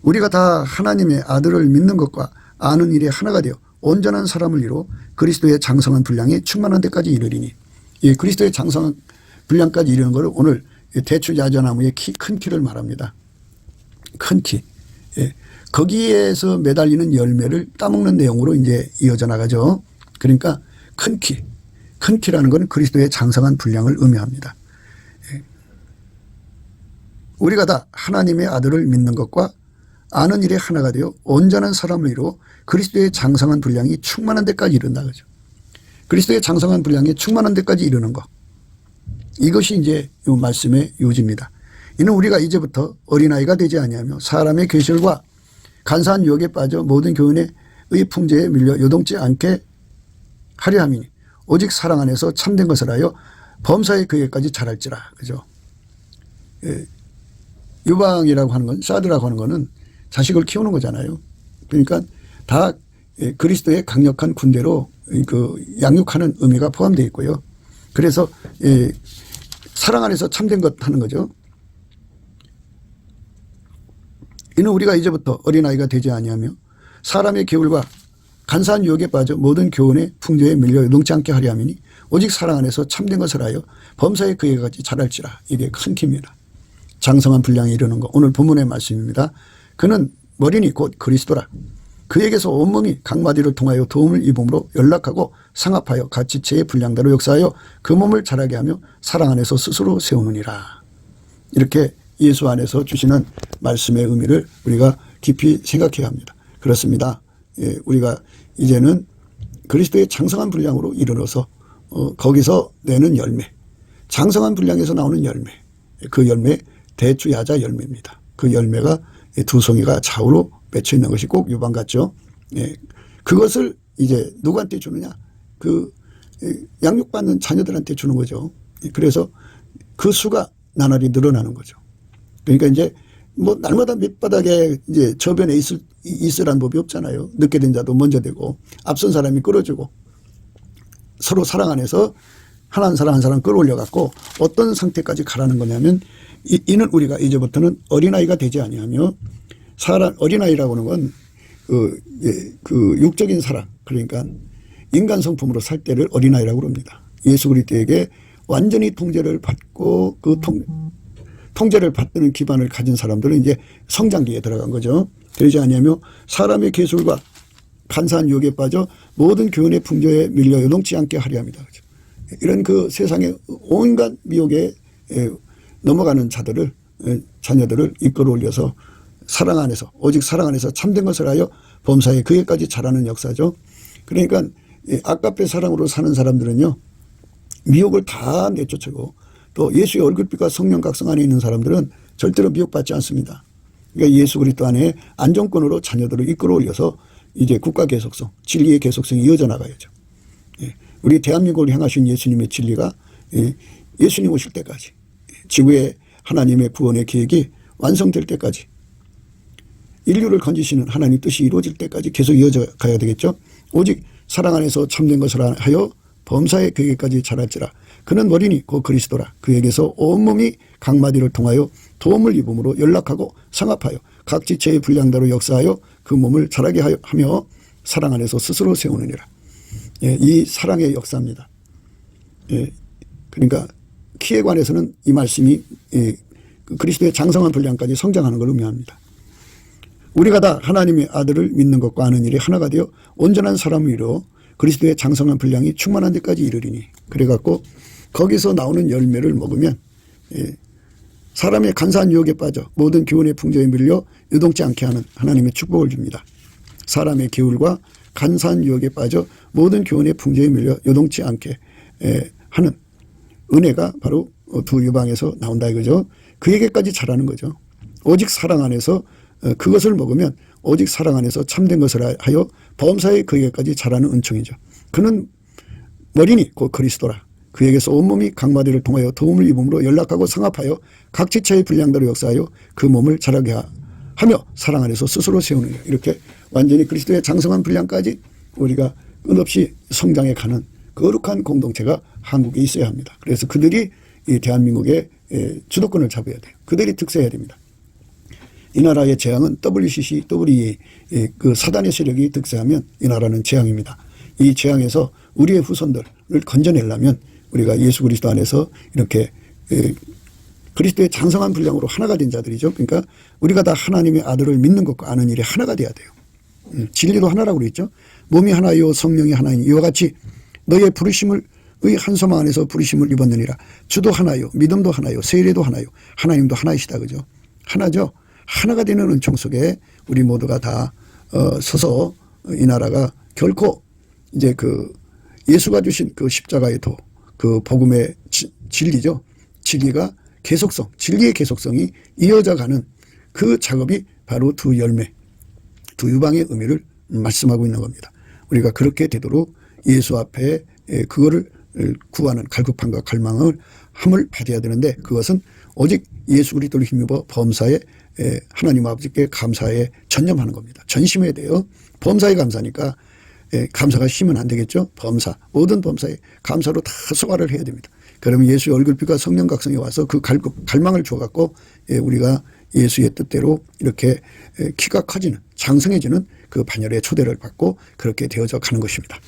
Speaker 1: 우리가 다 하나님의 아들을 믿는 것과 아는 일에 하나가 되어 온전한 사람을 이루어 그리스도의 장성한 분량에 충만한 데까지 이르리니 이 그리스도의 장성한 분량까지 이르는 것을 오늘 대추 야자나무의 큰 키를 말합니다. 큰 키. 거기에서 매달리는 열매를 따먹는 내용으로 이제 이어져 나가죠. 그러니까 큰 키. 큰 키라는 것은 그리스도의 장성한 분량을 의미합니다. 우리가 다 하나님의 아들을 믿는 것과 아는 일에 하나가 되어 온전한 사람을 이루어 그리스도의 장성한 분량이 충만한 데까지 이른다 그죠. 그리스도의 장성한 분량이 충만한 데까지 이르는 것. 이것이 이제 이 말씀의 요지입니다. 이는 우리가 이제부터 어린아이가 되지 아니하며 사람의 괴실과 간사한 유혹에 빠져 모든 교훈의 풍제에 밀려 요동치 않게 하려 함이니 오직 사랑 안에서 참된 것을 하여 범사의 그에까지 자랄지라. 그죠. 유방이라고 하는 건 사드라고 하는 거는 자식을 키우는 거잖아요. 그러니까 다 그리스도의 강력한 군대로 그 양육하는 의미가 포함되어 있고요. 그래서 사랑 안에서 참된 것 하는 거죠. 이는 우리가 이제부터 어린아이가 되지 아니하며 사람의 계율과 간사한 유혹에 빠져 모든 교훈의 풍조에 밀려 요동치 않게 하려 함이니 오직 사랑 안에서 참된 것을 하여 범사에 그에게 같이 자랄지라. 이게 큰 힘이라. 장성한 분량에 이르는 것. 오늘 본문의 말씀입니다. 그는 머리니 곧 그리스도라. 그에게서 온몸이 각마디를 통하여 도움을 입음으로 연락하고 상합하여 가치체의 분량대로 역사하여 그 몸을 자라게 하며 사랑 안에서 스스로 세우느니라. 이렇게 예수 안에서 주시는 말씀의 의미를 우리가 깊이 생각해야 합니다. 그렇습니다. 우리가 이제는 그리스도의 장성한 분량으로 이르러서 거기서 내는 열매, 장성한 분량에서 나오는 열매, 그 열매 대추야자 열매입니다. 그 열매가 두 송이가 좌우로 맺혀 있는 것이 꼭 유방 같죠. 그것을 이제 누구한테 주느냐? 그 양육받는 자녀들한테 주는 거죠. 그래서 그 수가 나날이 늘어나는 거죠. 그러니까 이제 뭐 날마다 밑바닥에 이제 저변에 있으란 법이 없잖아요. 늦게 된 자도 먼저 되고 앞선 사람이 끌어주고 서로 사랑 안에서 하나한 사람 한 사람 끌어올려 갖고 어떤 상태까지 가라는 거냐면 이는 우리가 이제부터는 어린아이가 되지 아니하며 어린아이라고 하는 건 그 육적인 사랑, 그러니까 인간 성품으로 살 때를 어린아이라고 합니다. 예수 그리스도에게 완전히 통제를 받고 그 통제를 받는 기반을 가진 사람들은 이제 성장기에 들어간 거죠. 그러지 아니하며 사람의 계술과 간사한 유혹에 빠져 모든 교훈의 풍조에 밀려 요동치 않게 하려 합니다. 이런 그 세상의 온갖 미혹에 넘어가는 자녀들을 이끌어 올려서 사랑 안에서, 오직 사랑 안에서 참된 것을 하여 범사에 그에까지 자라는 역사죠. 그러니까 아까페 사랑으로 사는 사람들은요, 미혹을 다 내쫓고 또 예수의 얼굴빛과 성령 각성 안에 있는 사람들은 절대로 미혹받지 않습니다. 그러니까 예수 그리스도 안에 안정권으로 자녀들을 이끌어 올려서 이제 국가 계속성, 진리의 계속성이 이어져 나가야죠. 우리 대한민국을 향하신 예수님의 진리가 예수님 오실 때까지, 지구의 하나님의 구원의 계획이 완성될 때까지, 인류를 건지시는 하나님 뜻이 이루어질 때까지 계속 이어져 가야 되겠죠. 오직 사랑 안에서 참된 것을 하여 범사의 그에게까지 자랄지라. 그는 머리니 곧 그리스도라. 그에게서 온몸이 각마디를 통하여 도움을 입음으로 연락하고 상합하여 각 지체의 분량대로 역사하여 그 몸을 자라게 하며 사랑 안에서 스스로 세우느니라. 이 사랑의 역사입니다. 그러니까 키에 관해서는 이 말씀이 그리스도의 장성한 분량까지 성장하는 걸 의미합니다. 우리가 다 하나님의 아들을 믿는 것과 아는 일이 하나가 되어 온전한 사람을 이루어 그리스도의 장성한 분량이 충만한 데까지 이르리니. 그래갖고 거기서 나오는 열매를 먹으면 사람의 간사한 유혹에 빠져 모든 교훈의 풍조에 밀려 요동치 않게 하는 하나님의 축복을 줍니다. 사람의 계율과 간사한 유혹에 빠져 모든 교훈의 풍조에 밀려 요동치 않게 하는 은혜가 바로 두 유방에서 나온다 이거죠. 그에게까지 자라는 거죠. 오직 사랑 안에서 그것을 먹으면 오직 사랑 안에서 참된 것을 하여 범사에 그에게까지 자라는 은총이죠. 그는 머리니 곧 그리스도라. 그에게서 온몸이 각마디를 통하여 도움을 입음으로 연락하고 상합하여 각 지체의 분량대로 역사하여 그 몸을 자라게 하며 사랑 안에서 스스로 세우느냐. 이렇게 완전히 그리스도의 장성한 분량까지 우리가 끝없이 성장해 가는 거룩한 공동체가 한국에 있어야 합니다. 그래서 그들이 이 대한민국의 주도권을 잡아야 돼요. 그들이 득세해야 됩니다. 이 나라의 재앙은 WCC, WEA, 그 사단의 세력이 득세하면 이 나라는 재앙입니다. 이 재앙에서 우리의 후손들을 건져내려면 우리가 예수 그리스도 안에서 이렇게 그리스도의 장성한 분량으로 하나가 된 자들이죠. 그러니까 우리가 다 하나님의 아들을 믿는 것과 아는 일이 하나가 돼야 돼요. 진리도 하나라고 그랬죠. 몸이 하나요 성령이 하나니 이와 같이 너의 부르심을 의 한 소망 안에서 부르심을 입었느니라. 주도 하나요, 믿음도 하나요, 세례도 하나요, 하나님도 하나이시다. 그죠? 하나죠. 하나가 되는 은총 속에 우리 모두가 다 서서 이 나라가 결코 이제 그 예수가 주신 그 십자가의 도, 그 복음의 진리죠. 진리가 계속성, 진리의 계속성이 이어져 가는 그 작업이 바로 두 열매, 두 유방의 의미를 말씀하고 있는 겁니다. 우리가 그렇게 되도록 예수 앞에 그거를 구하는 갈급함과 갈망을 함을 받아야 되는데 그것은 오직 예수 그리스도를 힘입어 범사에 하나님 아버지께 감사에 전념하는 겁니다. 전심해야 돼요. 범사에 감사니까 감사가 쉬면 안 되겠죠. 범사, 모든 범사에 감사로 다 소화를 해야 됩니다. 그러면 예수의 얼굴빛과 성령 각성이 와서 그 갈망을 주어갖고 우리가 예수의 뜻대로 이렇게 키가 커지는, 장성해지는 그 반열의 초대를 받고 그렇게 되어져 가는 것입니다.